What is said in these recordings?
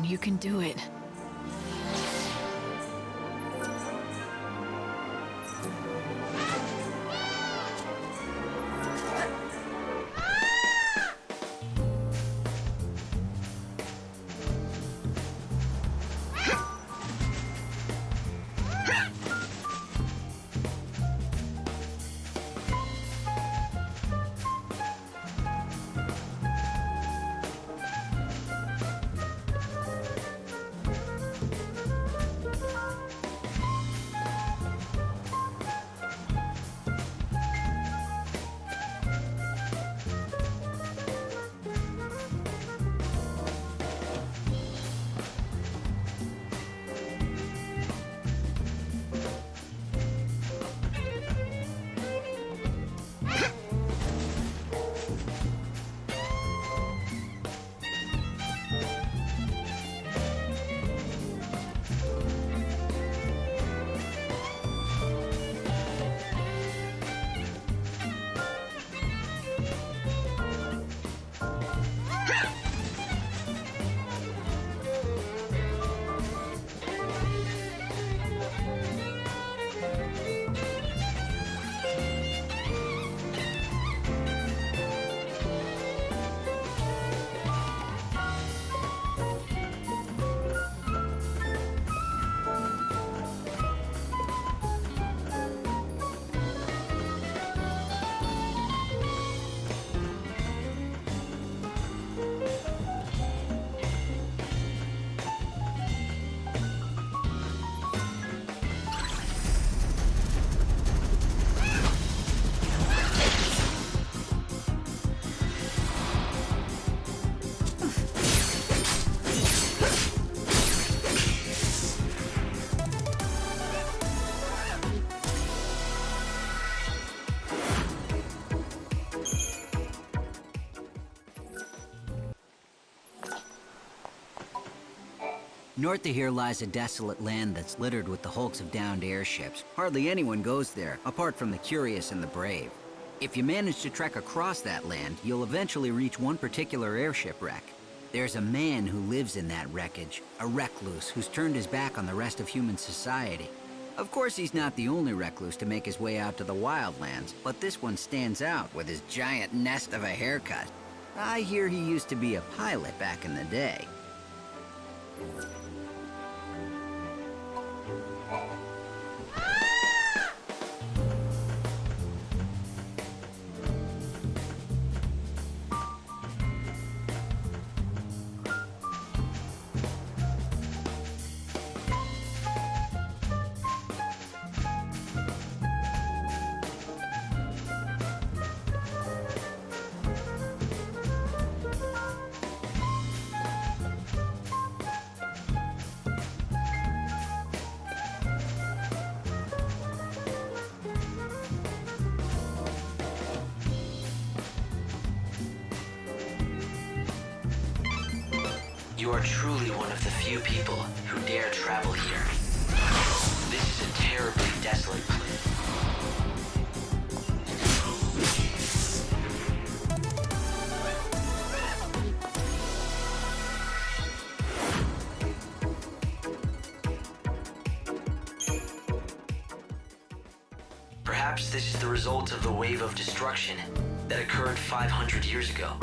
on, you can do it. North of here lies a desolate land that's littered with the hulks of downed airships. Hardly anyone goes there, apart from the curious and the brave. If you manage to trek across that land, you'll eventually reach one particular airship wreck. There's a man who lives in that wreckage, a recluse who's turned his back on the rest of human society. Of course, he's not the only recluse to make his way out to the Wildlands, but this one stands out with his giant nest of a haircut. I hear he used to be a pilot back in the day. You are truly one of the few people who dare travel here. This is a terribly desolate place. Perhaps this is the result of the wave of destruction that occurred 500 years ago.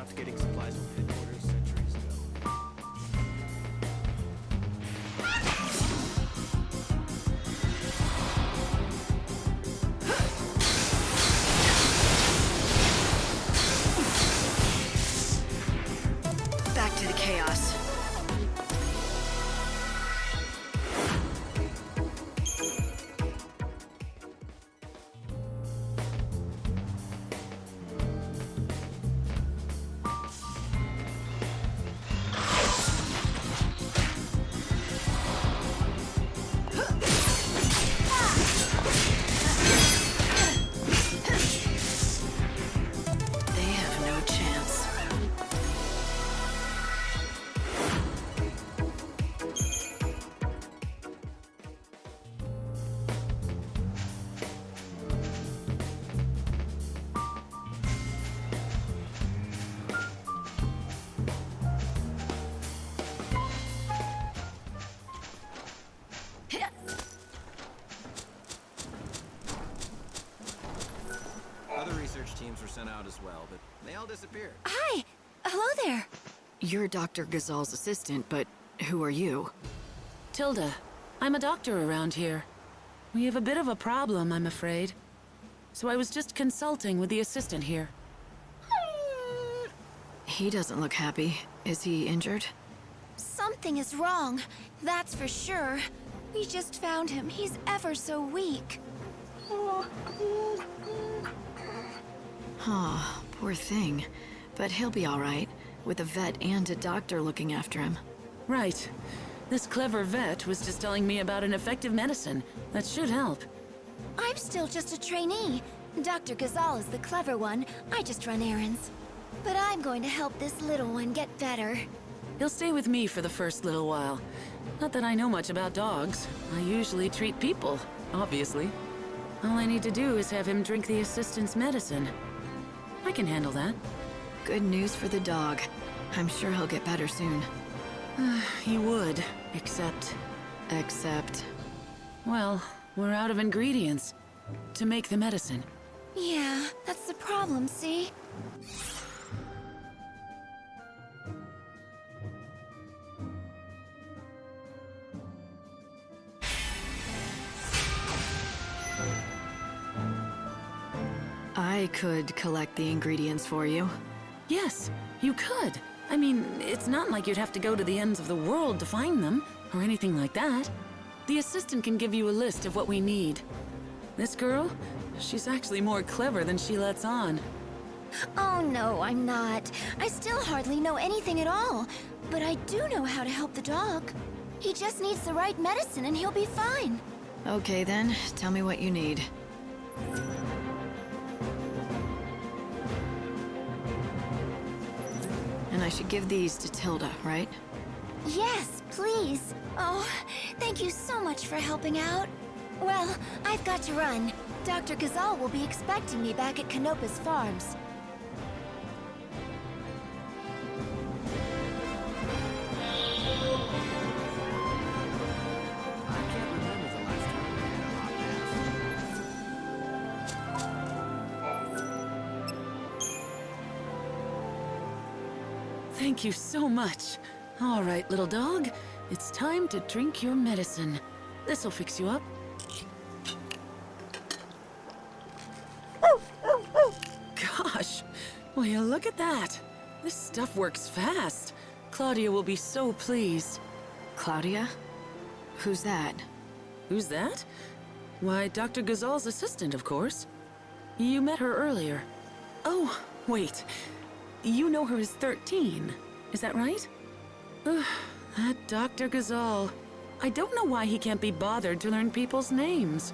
stopped getting supplies from headquarters centuries ago. Back to the chaos. They have no chance. Other research teams were sent out as well, but they all disappeared. Hi! Hello there! You're Dr. Gazal's assistant, but who are you? Tilda, I'm a doctor around here. We have a bit of a problem, I'm afraid. So I was just consulting with the assistant here. He doesn't look happy. Is he injured? Something is wrong, that's for sure. We just found him. He's ever so weak. Aw, poor thing. But he'll be all right, with a vet and a doctor looking after him. Right. This clever vet was just telling me about an effective medicine that should help. I'm still just a trainee. Dr. Gazal is the clever one. I just run errands. But I'm going to help this little one get better. He'll stay with me for the first little while. Not that I know much about dogs. I usually treat people, obviously. All I need to do is have him drink the assistant's medicine. I can handle that. Good news for the dog. I'm sure he'll get better soon. He would, except... Except... Well, we're out of ingredients to make the medicine. Yeah, that's the problem, see? I could collect the ingredients for you. Yes, you could. I mean, it's not like you'd have to go to the ends of the world to find them, or anything like that. The assistant can give you a list of what we need. This girl, she's actually more clever than she lets on. Oh no, I'm not. I still hardly know anything at all. But I do know how to help the dog. He just needs the right medicine and he'll be fine. Okay then, tell me what you need. And I should give these to Tilda, right? Yes, please. Oh, thank you so much for helping out. Well, I've got to run. Dr. Gazal will be expecting me back at Canopa's farms. I can't remember the last time we had a hot bath. Thank you so much. All right, little dog, it's time to drink your medicine. This'll fix you up. Gosh, will you look at that? This stuff works fast. Claudia will be so pleased. Claudia? Who's that? Who's that? Why, Dr. Gazal's assistant, of course. You met her earlier. Oh, wait. You know her as 13, is that right? Ugh, that Dr. Gazal. I don't know why he can't be bothered to learn people's names.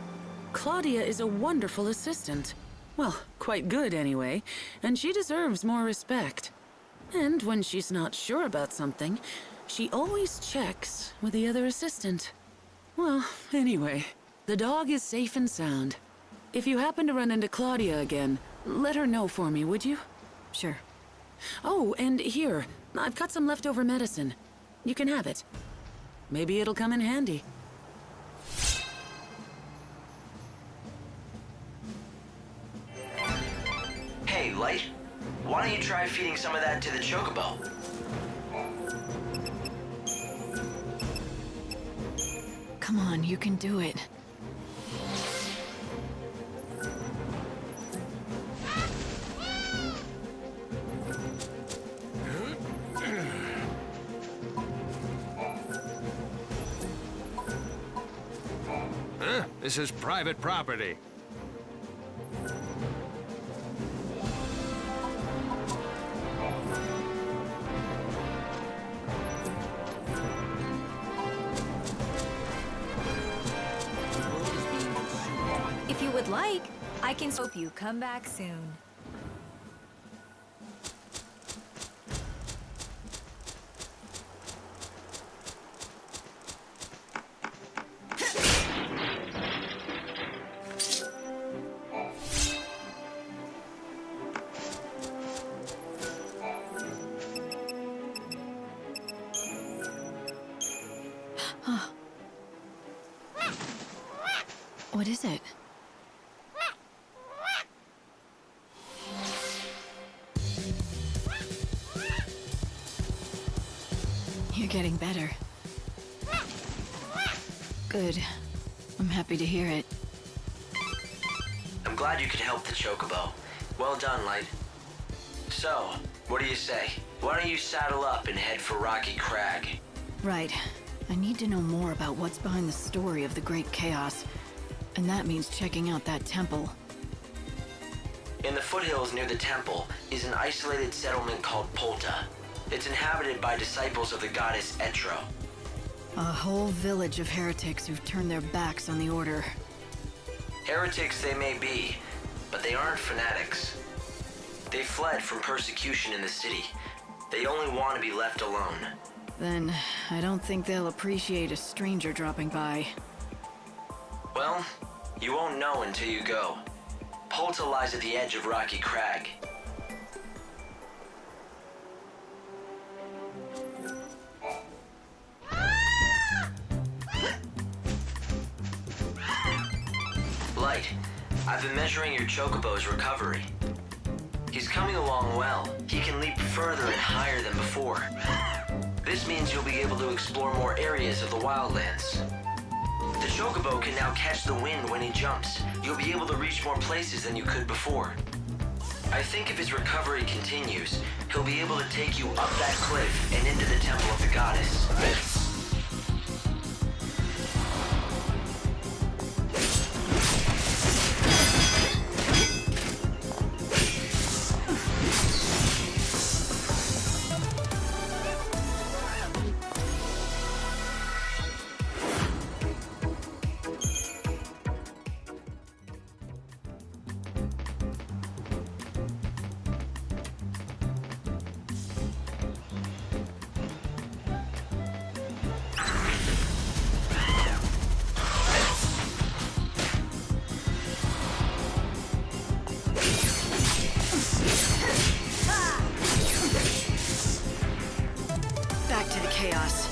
Claudia is a wonderful assistant. Well, quite good anyway, and she deserves more respect. And when she's not sure about something, she always checks with the other assistant. Well, anyway, the dog is safe and sound. If you happen to run into Claudia again, let her know for me, would you? Sure. Oh, and here, I've got some leftover medicine. You can have it. Maybe it'll come in handy. Hey, Light. Why don't you try Viel feeding some of that to the chocobo. Come on, you can do it. Huh? This is private property. If you would like, I can hope you come back soon. What is it? You're getting better. Good. I'm happy to hear it. I'm glad you could help the chocobo. Well done, Light. So, what do you say? Why don't you saddle up and head for Rocky Crag? Right. I need to know more about what's behind the story of the Great Chaos. And that means checking out that temple. In the foothills near the temple is an isolated settlement called Polta. It's inhabited by disciples of the goddess Etro. A whole village of heretics who've turned their backs on the Order. Heretics they may be, but they aren't fanatics. They fled from persecution in the city. They only want to be left alone. Then, I don't think they'll appreciate a stranger dropping by. Well, you won't know until you go. Polta lies at the edge of Rocky Crag. Light, I've been measuring your chocobo's recovery. He's coming along well. He can leap further and higher than before. This means you'll be able to explore more areas of the Wildlands. The chocobo can now catch the wind when he jumps. You'll be able to reach more places than you could before. I think if his recovery continues, he'll be able to take you up that cliff and into the Temple of the Goddess. Back to the chaos.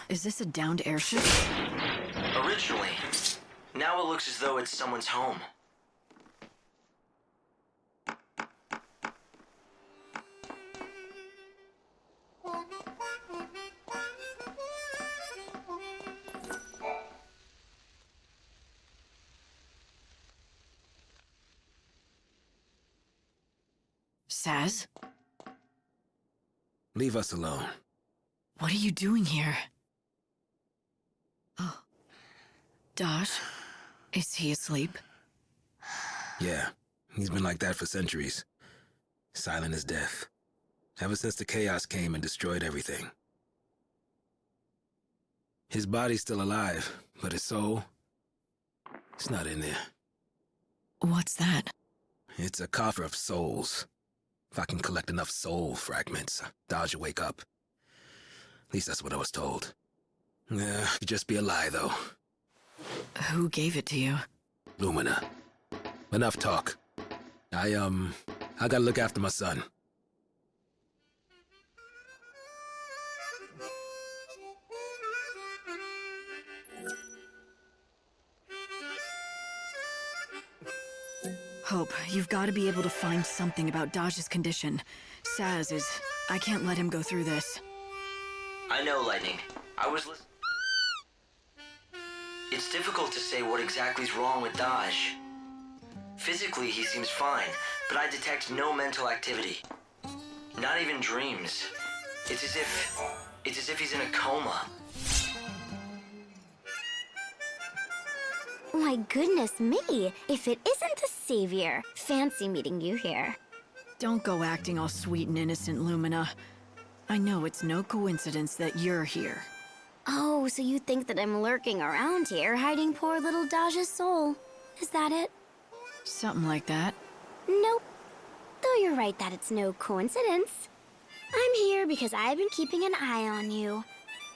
Is this a downed airship? Originally. Now it looks as though it's someone's home. Saz? Leave us alone. What are you doing here? Oh. Dosh? Is he asleep? Yeah, he's been like that for centuries. Silent as death. Ever since the chaos came and destroyed everything. His body's still alive, but his soul, it's not in there. What's that? It's a coffer of souls. If I can collect enough soul fragments, Dodge will wake up. At least that's what I was told. Yeah, could just be a lie, though. Who gave it to you? Lumina. Enough talk. I gotta look after my son. Hope, you've got to be able to find something about Dodge's condition. Saz is... I can't let him go through this. I know, Lightning. I was listening. It's difficult to say what exactly is wrong with Dodge. Physically, he seems fine, but I detect no mental activity. Not even dreams. It's as if he's in a coma. My goodness me, if it isn't the Savior. Fancy meeting you here. Don't go acting all sweet and innocent, Lumina. I know it's no coincidence that you're here. Oh, so you think that I'm lurking around here, hiding poor little Dodge's soul. Is that it? Something like that. Nope. Though you're right that it's no coincidence. I'm here because I've been keeping an eye on you.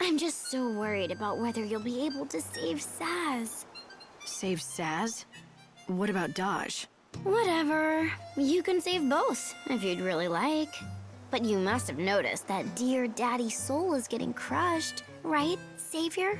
I'm just so worried about whether you'll be able to save Saz. Save Saz? What about Dodge? Whatever. You can save both, if you'd really like. But you must have noticed that dear Daddy's soul is getting crushed, right, Savior?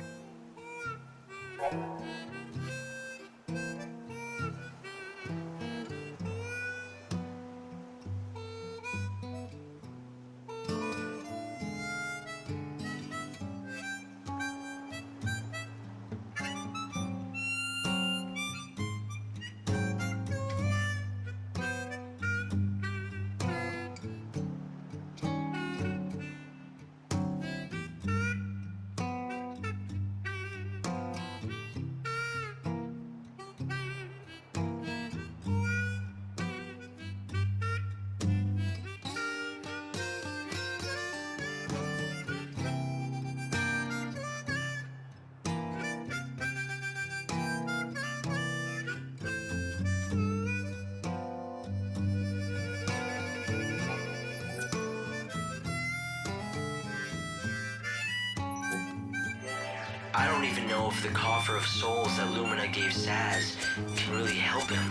I don't even know if the coffer of souls that Lumina gave Saz can really help him.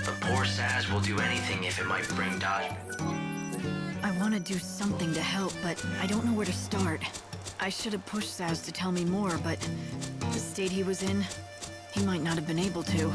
But poor Saz will do anything if it might bring Dodge. I want to do something to help, but I don't know where to start. I should have pushed Saz to tell me more, but the state he was in, he might not have been able to.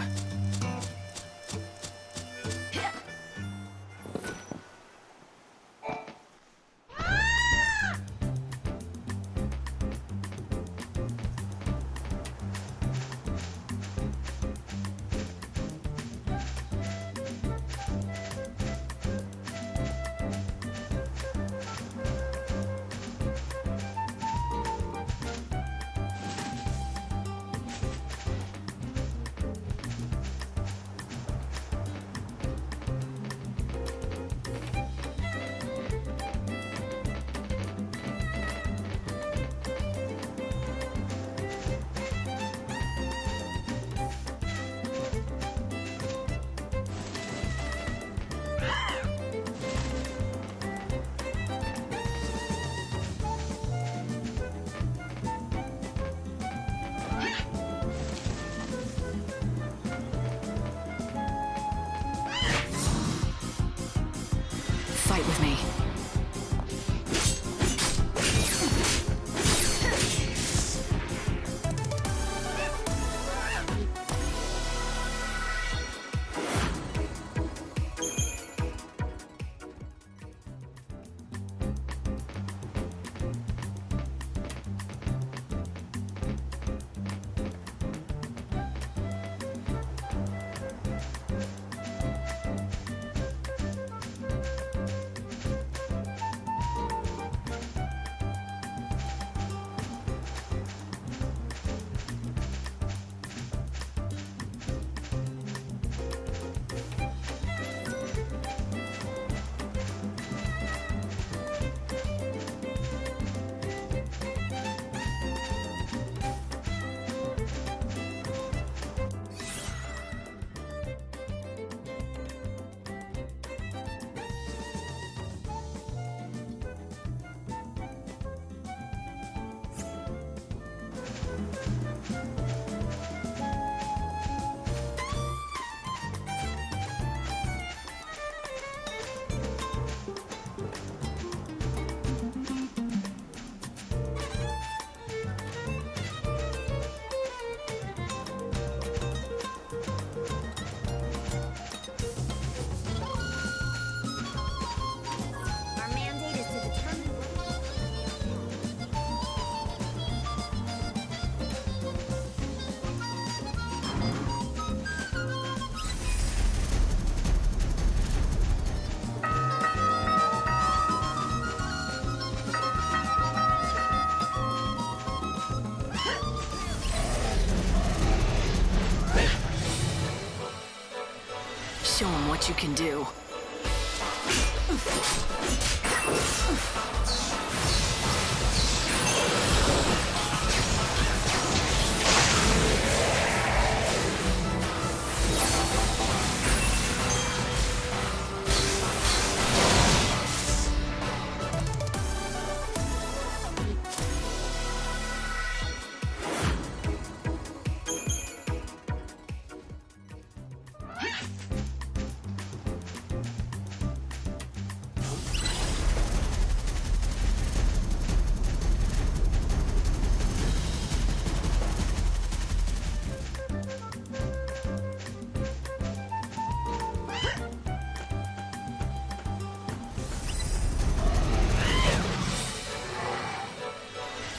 Show him what you can do.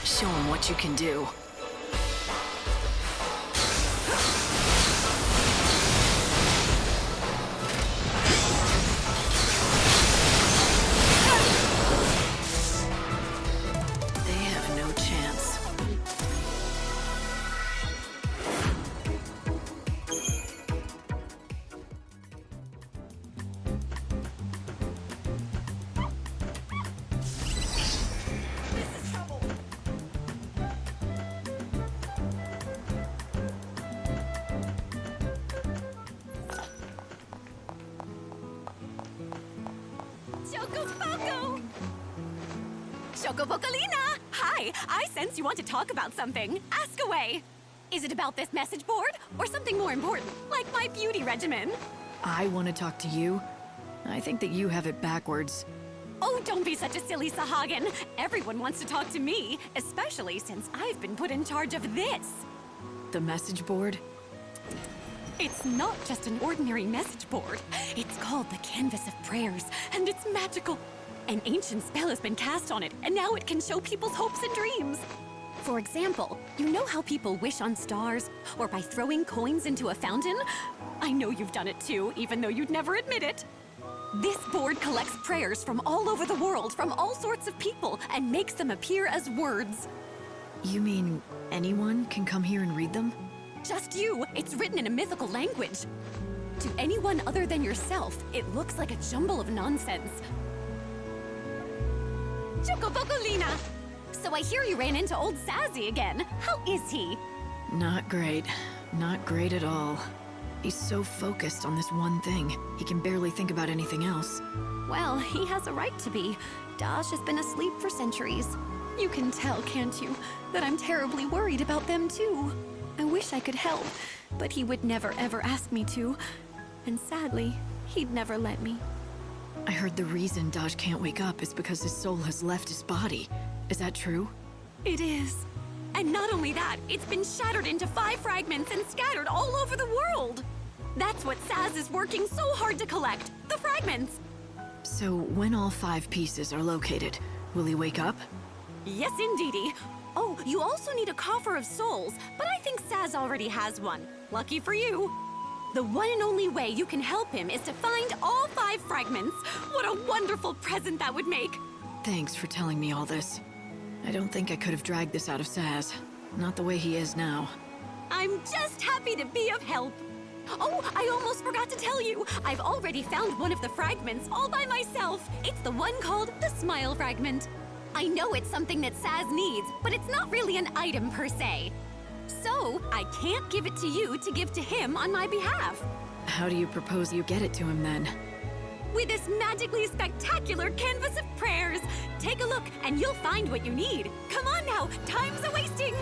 Show him what you can do. They have no chance. Chocobocolina! Hi, I sense you want to talk about something. Ask away. Is it about this message board? Or something more important, like my beauty regimen? I want to talk to you. I think that you have it backwards. Oh, don't be such a silly Sahagin. Everyone wants to talk to me, especially since I've been put in charge of this. The message board? It's not just an ordinary message board. It's called the Canvas of Prayers, and it's magical. An ancient spell has been cast on it, and now it can show people's hopes and dreams. For example, you know how people wish on stars, or by throwing coins into a fountain? I know you've done it too, even though you'd never admit it. This board collects prayers from all over the world, from all sorts of people, and makes them appear as words. You mean anyone can come here and read them? Just you. It's written in a mythical language. To anyone other than yourself, it looks like a jumble of nonsense. Chocobocolina! So I hear you ran into old Sassy again. How is he? Not great. Not great at all. He's so focused on this one thing, he can barely think about anything else. Well, he has a right to be. Dash has been asleep for centuries. You can tell, can't you, that I'm terribly worried about them too. I wish I could help, but he would never ever ask me to. And sadly, he'd never let me. I heard the reason Dodge can't wake up is because his soul has left his body. Is that true? It is. And not only that, it's been shattered into 5 fragments and scattered all over the world. That's what Saz is working so hard to collect, the fragments. So when all 5 pieces are located, will he wake up? Yes, indeedy. Oh, you also need a coffer of souls, but I think Saz already has one. Lucky for you. The one and only way you can help him is to find all 5 fragments. What a wonderful present that would make. Thanks for telling me all this. I don't think I could have dragged this out of Saz. Not the way he is now. I'm just happy to be of help. Oh, I almost forgot to tell you. I've already found one of the fragments all by myself. It's the one called the Smile Fragment. I know it's something that Saz needs, but it's not really an item per se. So, I can't give it to you to give to him on my behalf. How do you propose you get it to him then? With this magically spectacular canvas of prayers. Take a look and you'll find what you need. Come on now, time's a-wasting.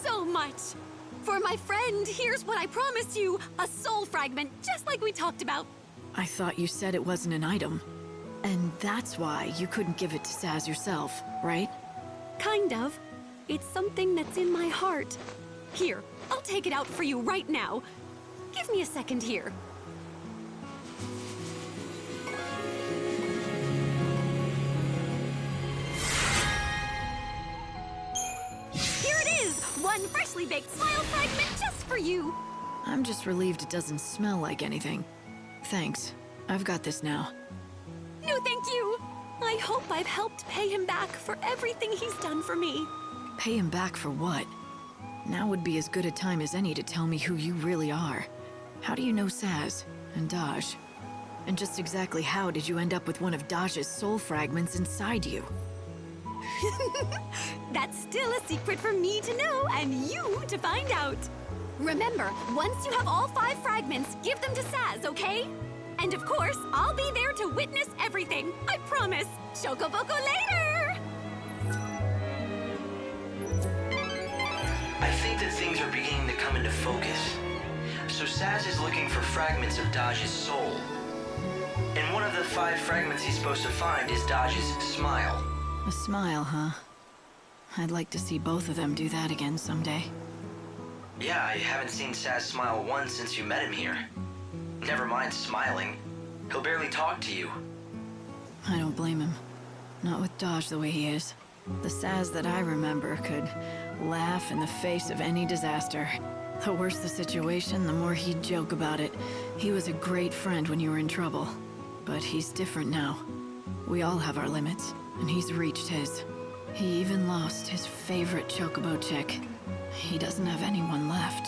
so much. For my friend, here's what I promised you. A soul fragment, just like we talked about. I thought you said it wasn't an item. And that's why you couldn't give it to Saz yourself, right? Kind of. It's something that's in my heart. Here, I'll take it out for you right now. Give me a second here. Here it is! One freshly baked smile fragment just for you! I'm just relieved it doesn't smell like anything. Thanks. I've got this now. No, thank you! I hope I've helped pay him back for everything he's done for me. Pay him back for what? Now would be as good a time as any to tell me who you really are. How do you know Saz and Daj? And just exactly how did you end up with one of Daj's soul fragments inside you? That's still a secret for me to know and you to find out. Remember, once you have all 5 fragments, give them to Saz, okay? And of course, I'll be there to witness everything. I promise. Chocoboko later! I think that things are beginning to come into focus. So Saz is looking for fragments of Daj's soul. And one of the 5 fragments he's supposed to find is Daj's smile. A smile, huh? I'd like to see both of them do that again someday. Yeah, I haven't seen Saz smile once since you met him here. Never mind smiling. He'll barely talk to you. I don't blame him. Not with Daj the way he is. The Saz that I remember could laugh in the face of any disaster. The worse the situation, the more he'd joke about it. He was a great friend when you were in trouble. But he's different now. We all have our limits, and he's reached his. He even lost his favorite chocobo chick. He doesn't have anyone left.